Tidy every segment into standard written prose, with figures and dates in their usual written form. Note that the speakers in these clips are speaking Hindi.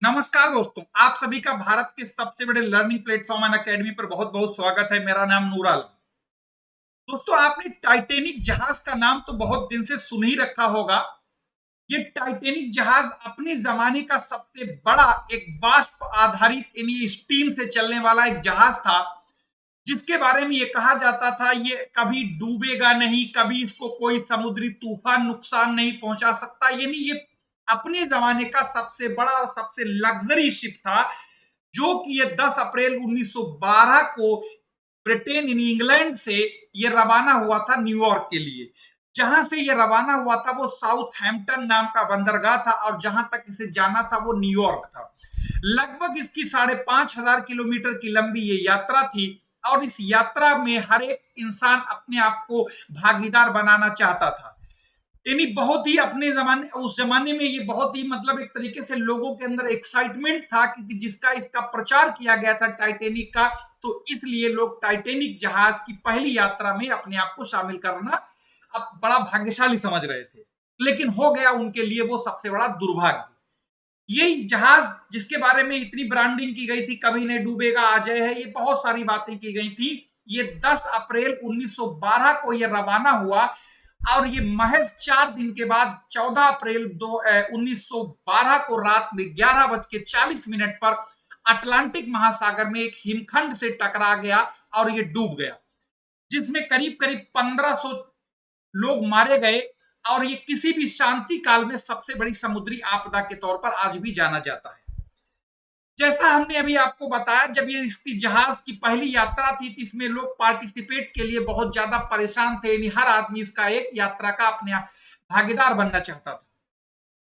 नमस्कार दोस्तों, आप सभी का भारत के सबसे बड़े लर्निंग प्लेटफॉर्म अनअकैडमी पर बहुत बहुत स्वागत है। मेरा नाम नूराल। दोस्तों, आपने टाइटैनिक जहाज का नाम तो बहुत दिन से सुन ही रखा होगा। ये टाइटैनिक जहाज अपने जमाने का सबसे बड़ा एक वाष्प आधारित यानी स्टीम से चलने वाला एक जहाज था, जिसके बारे में ये कहा जाता था ये कभी डूबेगा नहीं, कभी इसको कोई समुद्री तूफान नुकसान नहीं पहुंचा सकता। यानी ये अपने जमाने का सबसे बड़ा और सबसे लग्जरी शिप था, जो कि ये 10 अप्रैल 1912 को ब्रिटेन यानी इंग्लैंड से ये रवाना हुआ था न्यूयॉर्क के लिए। जहां से ये रवाना हुआ था वो साउथहैम्पटन नाम का बंदरगाह था, और जहां तक इसे जाना था वो न्यूयॉर्क था। लगभग इसकी 5,500 किलोमीटर की लंबी ये यात्रा थी, और इस यात्रा में हर एक इंसान अपने आप को भागीदार बनाना चाहता था। यानी बहुत ही अपने जमाने उस जमाने में ये बहुत ही मतलब एक तरीके से लोगों के अंदर एक्साइटमेंट था, क्योंकि जिसका इसका प्रचार किया गया था टाइटैनिक का, तो इसलिए लोग टाइटैनिक जहाज की पहली यात्रा में अपने आप को शामिल करना अब बड़ा भाग्यशाली समझ रहे थे। लेकिन हो गया उनके लिए वो सबसे बड़ा दुर्भाग्य। ये जहाज जिसके बारे में इतनी ब्रांडिंग की गई थी, कभी नहीं डूबेगा अजय है, ये बहुत सारी बातें की गई थी, ये 10 अप्रैल 1912 को ये रवाना हुआ, और ये महज 4 दिन के बाद 14 अप्रैल 1912 को रात में 11:40 पर अटलांटिक महासागर में एक हिमखंड से टकरा गया और ये डूब गया, जिसमें करीब करीब 1500 लोग मारे गए। और ये किसी भी शांति काल में सबसे बड़ी समुद्री आपदा के तौर पर आज भी जाना जाता है। जैसा हमने अभी आपको बताया, जब ये इसकी जहाज की पहली यात्रा थी तो इसमें लोग पार्टिसिपेट के लिए बहुत ज्यादा परेशान थे, यानी हर आदमी इसका एक यात्रा का अपने भागीदार बनना चाहता था।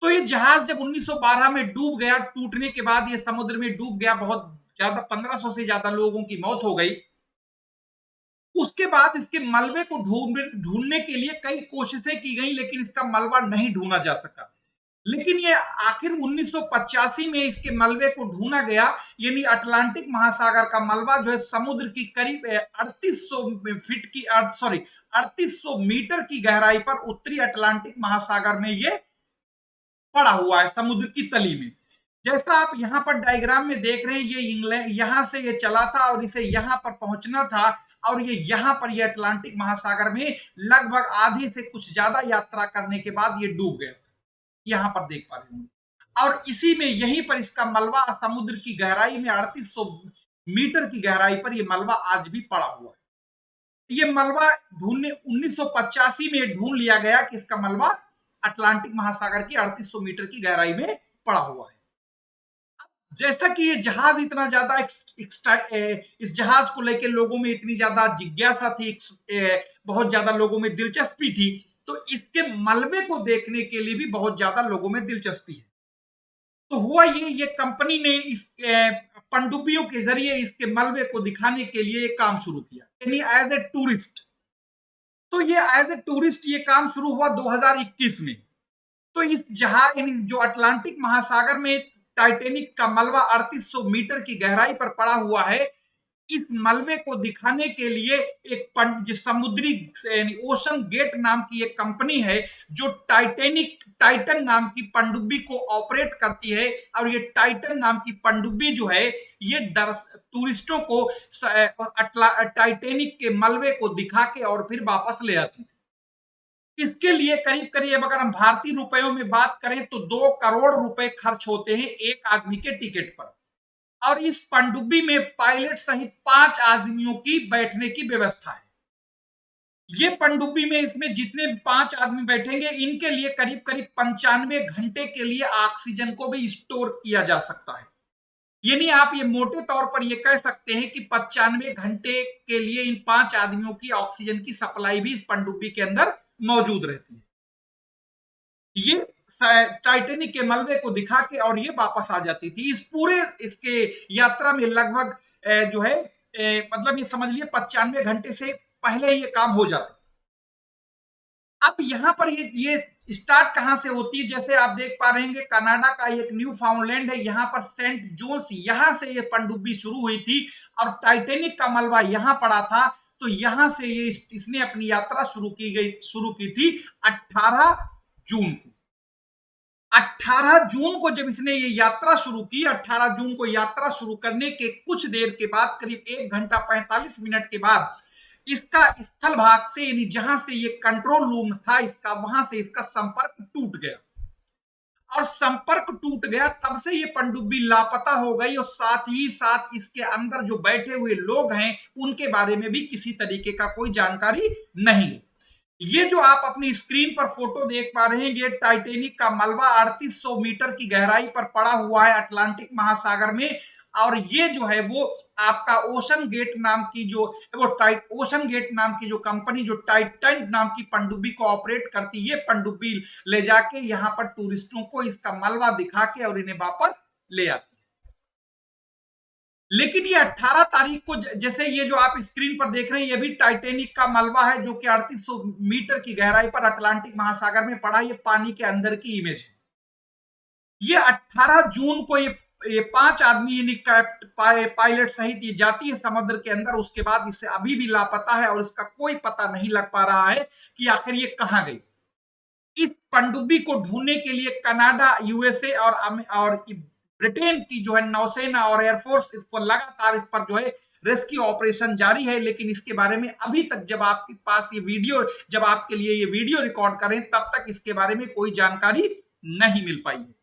तो ये जहाज जब 1912 में डूब गया, टूटने के बाद ये समुद्र में डूब गया, बहुत ज्यादा 1500 से ज्यादा लोगों की मौत हो गई। उसके बाद इसके मलबे को ढूंढने के लिए कई कोशिशें की गई, लेकिन इसका मलबा नहीं ढूंढा जा सका। लेकिन ये आखिर 1985 में इसके मलबे को ढूंढा गया, यानी अटलांटिक महासागर का मलबा जो है समुद्र की करीब 3800 फीट की सॉरी 3800 मीटर की गहराई पर उत्तरी अटलांटिक महासागर में ये पड़ा हुआ है, समुद्र की तली में। जैसा आप यहाँ पर डायग्राम में देख रहे हैं, ये इंग्लैंड यहां से ये चला था और इसे यहां पर पहुंचना था, और ये यहां पर ये अटलांटिक महासागर में लगभग आधी से कुछ ज्यादा यात्रा करने के बाद ये डूब गया। यहां पर देख पा रहे होंगे, और इसी में यहीं पर इसका मलबा समुद्र की गहराई में 3800 मीटर की गहराई पर यह मलबा आज भी पड़ा हुआ है। ये मलबा ढूंढने 1985 में ढूंढ लिया गया कि इसका मलबा अटलांटिक महासागर की 3800 मीटर की गहराई में पड़ा हुआ है। जैसा कि ये जहाज इतना ज्यादा इस जहाज को लेकर लोगों में इतनी ज्यादा जिज्ञासा थी, बहुत ज्यादा लोगों में दिलचस्पी थी, तो इसके मलबे को देखने के लिए भी बहुत ज्यादा लोगों में दिलचस्पी है। तो हुआ ये कंपनी ने इस पनडुब्बियों के जरिए इसके मलबे को दिखाने के लिए काम शुरू किया, यानी एज ए टूरिस्ट। तो ये एज ए टूरिस्ट ये काम शुरू हुआ 2021 में। तो इस जहाज यानी जो अटलांटिक महासागर में टाइटैनिक का मलबा 3800 मीटर की गहराई पर पड़ा हुआ है, इस मलबे को दिखाने के लिए एक जो समुद्री यानी ओशन गेट नाम की एक कंपनी है, जो टाइटन नाम की पनडुब्बी को ऑपरेट करती है। और ये टाइटन नाम की पनडुब्बी जो है, ये टूरिस्टों को टाइटैनिक के मलबे को दिखा के और फिर वापस ले आती है। इसके लिए करीब करीब अगर हम भारतीय रुपयों में बात करें तो 2 करोड़ रुपए खर्च होते हैं एक आदमी के टिकट पर। और इस पनडुब्बी में पायलट सहित 5 आदमियों की बैठने की व्यवस्था है। ये पनडुब्बी में इसमें जितने भी 5 आदमी बैठेंगे, इनके लिए करीब करीब 95 घंटे के लिए ऑक्सीजन को भी स्टोर किया जा सकता है। यानी आप ये मोटे तौर पर ये कह सकते हैं कि 95 घंटे के लिए इन 5 आदमियों की ऑक्सीजन की सप्लाई भी इस पनडुब्बी के अंदर मौजूद रहती है। ये टाइटैनिक के मलबे को दिखा के और ये वापस आ जाती थी। इस पूरे इसके यात्रा में लगभग जो है मतलब ये समझ लिए 95 घंटे से पहले ये काम हो जाता। अब यहाँ पर ये स्टार्ट कहां से होती है, जैसे आप देख पा रहे हैं कनाडा का एक न्यू फाउंडलैंड है, यहाँ पर सेंट जोन्स, यहां से ये पनडुब्बी शुरू हुई थी, और टाइटैनिक का मलबा यहां पड़ा था। तो यहां से ये इसने अपनी यात्रा शुरू की थी 18 जून को। 18 जून को जब इसने ये यात्रा शुरू की, 18 जून को यात्रा शुरू करने के कुछ देर के बाद, करीब 1 घंटा 45 मिनट के बाद, इसका स्थल भाग से, यानी जहां से ये कंट्रोल रूम था इसका, वहां से इसका संपर्क टूट गया। और संपर्क टूट गया, तब से ये पनडुब्बी लापता हो गई, और साथ ही साथ इसके अंदर जो बैठे हुए लोग हैं उनके बारे में भी किसी तरीके का कोई जानकारी नहीं है। ये जो आप अपनी स्क्रीन पर फोटो देख पा रहे हैं, ये टाइटेनिक का मलबा 3800 मीटर की गहराई पर पड़ा हुआ है अटलांटिक महासागर में। और ये जो है वो आपका ओशन गेट नाम की ओशन गेट नाम की जो कंपनी, जो टाइटन नाम की पनडुब्बी को ऑपरेट करती, ये पनडुब्बी ले जाके यहाँ पर टूरिस्टों को इसका मलबा दिखा के और इन्हें वापस ले आती है। लेकिन ये 18 तारीख को, जैसे ये जो आप स्क्रीन पर देख रहे हैं, ये भी टाइटेनिक का मलबा है जो कि 3800 मीटर की गहराई पर अटलांटिक महासागर में पड़ा। ये पानी के अंदर की इमेज है। ये 18 जून को ये 5 आदमी पायलट सहित ये जाती है समुद्र के अंदर। उसके बाद इससे अभी भी लापता है और इसका कोई पता नहीं लग पा रहा है कि आखिर ये कहां गई। इस पनडुब्बी को ढूंढने के लिए कनाडा, यूएसए और ब्रिटेन की जो है नौसेना और एयरफोर्स इस पर लगातार, इस पर जो है रेस्क्यू ऑपरेशन जारी है। लेकिन इसके बारे में अभी तक, जब आपके पास ये वीडियो, जब आपके लिए ये वीडियो रिकॉर्ड करें, तब तक इसके बारे में कोई जानकारी नहीं मिल पाई है।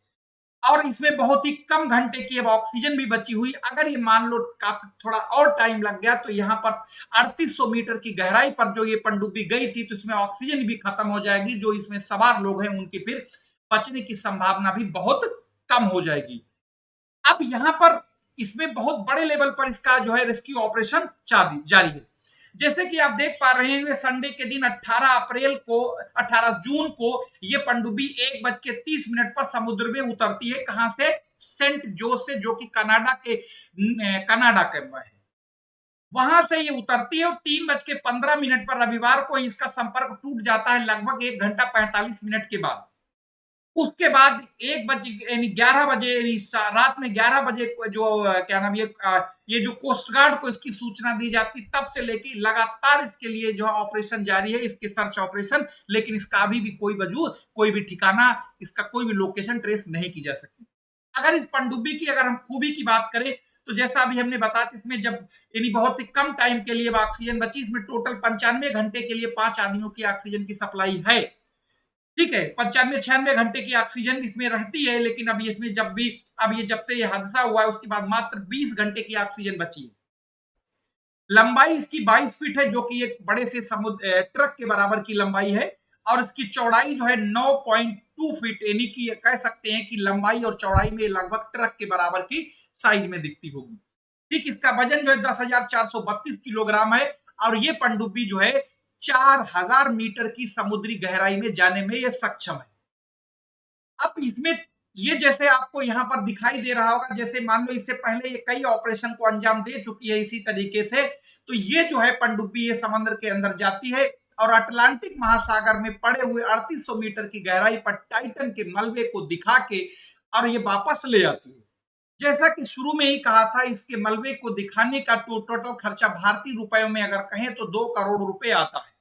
और इसमें बहुत ही कम घंटे की अब ऑक्सीजन भी बची हुई। अगर ये मान लो काफी थोड़ा और टाइम लग गया तो यहाँ पर 3800 मीटर की गहराई पर जो ये पनडुब्बी गई थी, तो इसमें ऑक्सीजन भी खत्म हो जाएगी। जो इसमें सवार लोग हैं उनकी फिर बचने की संभावना भी बहुत कम हो जाएगी। अब यहाँ पर इसमें बहुत बड़े लेवल पर इसका जो है रेस्क्यू ऑपरेशन जारी है। जैसे कि आप देख पा रहे हैं, संडे के दिन 18 जून को ये पनडुब्बी 1:30 पर समुद्र में उतरती है। कहां से? सेंट जोस से, जो कि कनाडा के है। वहां से ये उतरती है और 3:15 पर रविवार को इसका संपर्क टूट जाता है, लगभग 1 घंटा 45 मिनट के बाद। उसके बाद 1 बजे, यानी 11 बजे, रात में 11 बजे जो क्या नाम, ये जो कोस्ट गार्ड को इसकी सूचना दी जाती, तब से लेके लगातार इसके लिए जो ऑपरेशन जारी है, इसके सर्च ऑपरेशन। लेकिन इसका अभी भी कोई वजूद, कोई भी ठिकाना, इसका कोई भी लोकेशन ट्रेस नहीं की जा सकती। अगर इस पनडुब्बी की अगर हम खूबी की बात करें, तो जैसा अभी हमने बताया, इसमें जब यानी बहुत ही कम टाइम के लिए ऑक्सीजन बची, इसमें टोटल 95 घंटे के लिए 5 आदमियों की ऑक्सीजन की सप्लाई है। ठीक है, 95-96 घंटे की ऑक्सीजन इसमें रहती है। लेकिन अभी इसमें जब से ये हादसा हुआ है, उसके बाद मात्र 20 घंटे की ऑक्सीजन बची है। लंबाई इसकी 22 फीट है, जो कि एक बड़े से ट्रक के बराबर की लंबाई है। और इसकी चौड़ाई जो है 9.2 फीट, यानी कि कह सकते हैं कि लंबाई और चौड़ाई में लगभग ट्रक के बराबर की साइज में दिखती होगी। ठीक, इसका वजन जो है 10,432 किलोग्राम है। और ये पनडुब्बी जो है 4000 मीटर की समुद्री गहराई में जाने में ये सक्षम है। अब इसमें ये जैसे आपको यहाँ पर दिखाई दे रहा होगा, जैसे मान लो इससे पहले ये कई ऑपरेशन को अंजाम दे चुकी है इसी तरीके से। तो ये जो है पनडुब्बी ये समुद्र के अंदर जाती है और अटलांटिक महासागर में पड़े हुए 3800 मीटर की गहराई पर टाइटन के मलबे को दिखा के और ये वापस ले आती है। जैसा कि शुरू में ही कहा था, इसके मलबे को दिखाने का टोटल खर्चा भारतीय रुपयों में अगर कहें तो 2 करोड़ रुपए आता है।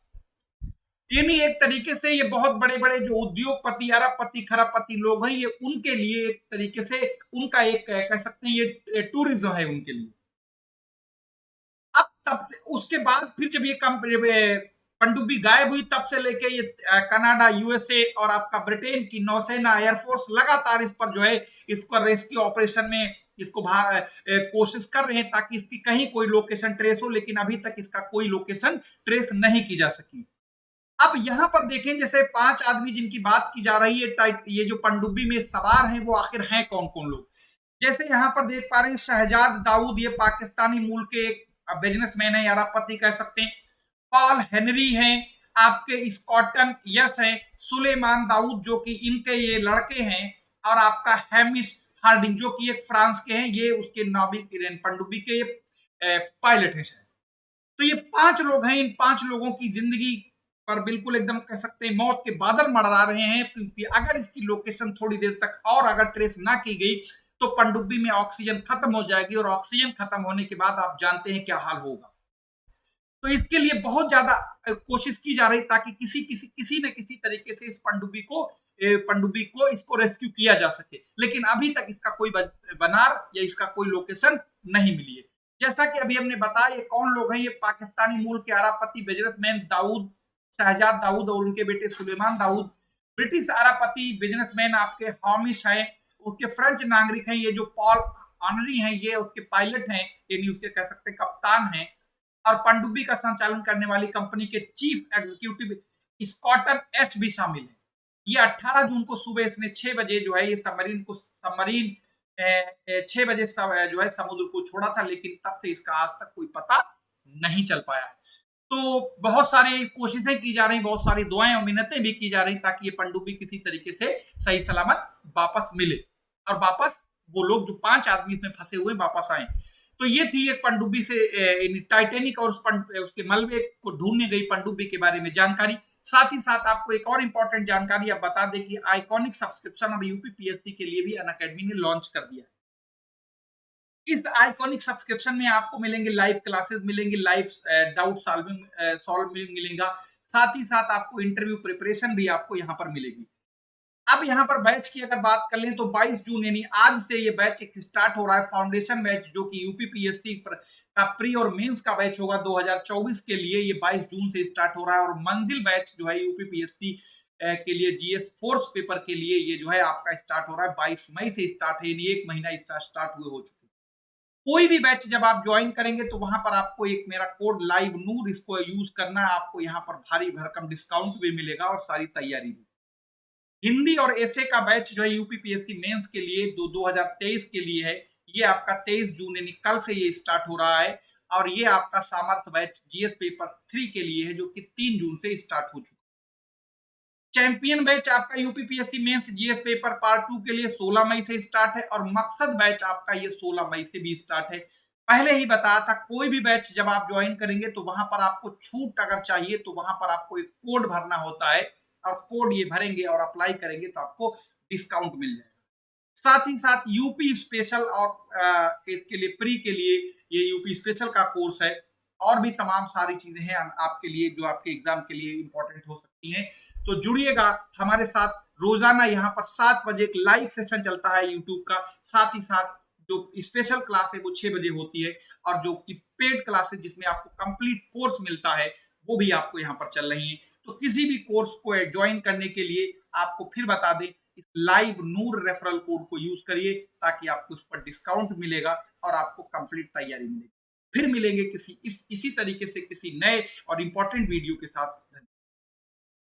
यानी एक तरीके से ये बहुत बड़े बड़े जो उद्योगपति, अरबपति, खरबपति लोग हैं, ये उनके लिए एक तरीके से उनका एक कह सकते हैं ये टूरिज्म है उनके लिए। अब तब से उसके बाद फिर जब ये पनडुब्बी गायब हुई, तब से लेके ये कनाडा, यूएसए और आपका ब्रिटेन की नौसेना, एयरफोर्स लगातार इस पर जो है इसको रेस्क्यू ऑपरेशन में इसको कोशिश कर रहे हैं ताकि इसकी कहीं कोई लोकेशन ट्रेस हो। लेकिन अभी तक इसका कोई लोकेशन ट्रेस नहीं की जा सकी। अब यहां पर देखें, जैसे 5 आदमी जिनकी बात की जा रही है, ये जो पनडुब्बी में सवार हैं, वो आखिर हैं कौन कौन लोग। जैसे यहां पर देख पा रहे हैं, शहजाद दाऊद, ये पाकिस्तानी मूल के एक बिजनेसमैन है, अरबपति कह सकते हैं। पॉल हेनरी हैं, आपके स्कॉटन यस हैं। सुलेमान दाऊद, जो कि इनके ये लड़के हैं। और आपका हैमिश हार्डिंग, जो कि एक फ्रांस के हैं, ये उसके नाविक पनडुब्बी के पायलट हैं शायद। तो ये 5 लोग हैं। इन 5 लोगों की जिंदगी पर बिल्कुल एकदम कह सकते हैं मौत के बादल मंडरा रहे हैं, क्योंकि अगर इसकी लोकेशन थोड़ी देर तक और अगर ट्रेस ना की गई तो पनडुब्बी में ऑक्सीजन खत्म हो जाएगी। और ऑक्सीजन खत्म होने के बाद आप जानते हैं क्या हाल होगा। तो इसके लिए बहुत ज्यादा कोशिश की जा रही ताकि किसी न किसी तरीके से इस पनडुब्बी को पनडुब्बी को इसको रेस्क्यू किया जा सके, लेकिन अभी तक इसका कोई बनार या इसका कोई लोकेशन नहीं मिली है। जैसा कि अभी हमने बताया ये कौन लोग हैं, ये पाकिस्तानी मूल के अरबपति बिजनेसमैन दाऊद, शहजाद दाऊद और उनके बेटे सुलेमान दाऊद, ब्रिटिश अरबपति बिजनेसमैन आपके हामिश हैं, उसके फ्रेंच नागरिक हैं ये जो पॉल ऑनरी हैं, ये उसके पायलट हैं, यानी उसके कह सकते हैं कप्तान हैं, और पनडुब्बी का संचालन करने वाली कंपनी के चीफ एग्जीक्यूटिव स्कॉटन एस भी शामिल है। ये 18 जून को सुबह इसने 6 बजे जो है ये सबमरीन 6 बजे जो है समुद्र को छोड़ा था, लेकिन तब से इसका आज तक कोई पता नहीं चल पाया है। तो बहुत सारी कोशिशें की जा रही, बहुत सारी दुआएं और मिन्नतें भी की जा रही ताकि ये पनडुब्बी किसी तरीके से सही सलामत वापस मिले और वापस वो लोग जो 5 आदमी इसमें फंसे हुए वापस आए। तो ये थी एक पनडुब्बी से टाइटैनिक और उसके मलबे को ढूंढने गई पनडुब्बी के बारे में जानकारी। साथ ही साथ आपको एक और इंपॉर्टेंट जानकारी अब बता दें कि आइकॉनिक सब्सक्रिप्शन अब यूपीपीएससी के लिए भी अनअकैडमी ने लॉन्च कर दिया है। इस आइकॉनिक सब्सक्रिप्शन में आपको मिलेंगे लाइव क्लासेस, मिलेंगे लाइव डाउट सॉल्विंग मिलेगा, साथ ही साथ आपको इंटरव्यू प्रिपरेशन भी आपको यहाँ पर मिलेगी। अब यहाँ पर बैच की अगर बात कर लें तो 22 जून यानी आज से ये बैच एक स्टार्ट हो रहा है, फाउंडेशन बैच जो कि यूपीपीएससी का प्री और मेंस का बैच होगा 2024 के लिए, ये 22 जून से स्टार्ट हो रहा है। और मंजिल बैच जो है यूपीपीएससी के लिए जीएस फोर्स पेपर के लिए ये जो है आपका स्टार्ट हो रहा है 22 मई से स्टार्ट है, यानी एक महीना इसका स्टार्ट हुए हो चुके। कोई भी बैच जब आप ज्वाइन करेंगे तो वहां पर आपको एक मेरा कोड लाइव नूर इसको यूज करना है, आपको यहाँ पर भारी भरकम डिस्काउंट भी मिलेगा और सारी तैयारी भी। हिंदी और एसए का बैच जो है यूपीपीएससी मेंस के लिए 2023 के लिए है, ये आपका 23 जून यानी कल से ये स्टार्ट हो रहा है। और ये आपका सामर्थ्य बैच जीएस पेपर 3 के लिए है जो कि 3 जून से स्टार्ट हो चुका है। चैंपियन बैच आपका UPPSC mains GS paper part 2 के लिए 16 मई से स्टार्ट है और मकसद बैच आपका ये 16 मई से भी स्टार्ट है। पहले ही बताया था कोई भी बैच जब आप ज्वाइन करेंगे तो वहां पर आपको छूट अगर चाहिए तो वहां पर आपको एक कोड भरना होता है और कोड ये भरेंगे और अप्लाई करेंगे तो आपको डिस्काउंट मिल जाएगा। साथ ही साथ यूपी स्पेशल और इसके लिए प्री के लिए ये यूपी स्पेशल का कोर्स है और भी तमाम सारी चीजें हैं आपके लिए जो आपके एग्जाम के लिए इंपॉर्टेंट हो सकती हैं। तो जुड़िएगा हमारे साथ, रोजाना यहाँ पर 7 बजे एक लाइव सेशन चलता है यूट्यूब का, साथ ही साथ जो स्पेशल क्लास है वो 6 बजे होती है और जो कि पेड क्लास है जिसमें आपको कंप्लीट कोर्स मिलता है वो भी आपको यहाँ पर चल रही है। तो किसी भी कोर्स को ज्वाइन करने के लिए आपको फिर बता दें इस लाइव नूर रेफरल कोड को यूज करिए ताकि आपको उस पर डिस्काउंट मिलेगा और आपको कंप्लीट तैयारी मिलेगी। फिर मिलेंगे इसी तरीके से किसी नए और इंपॉर्टेंट वीडियो के साथ।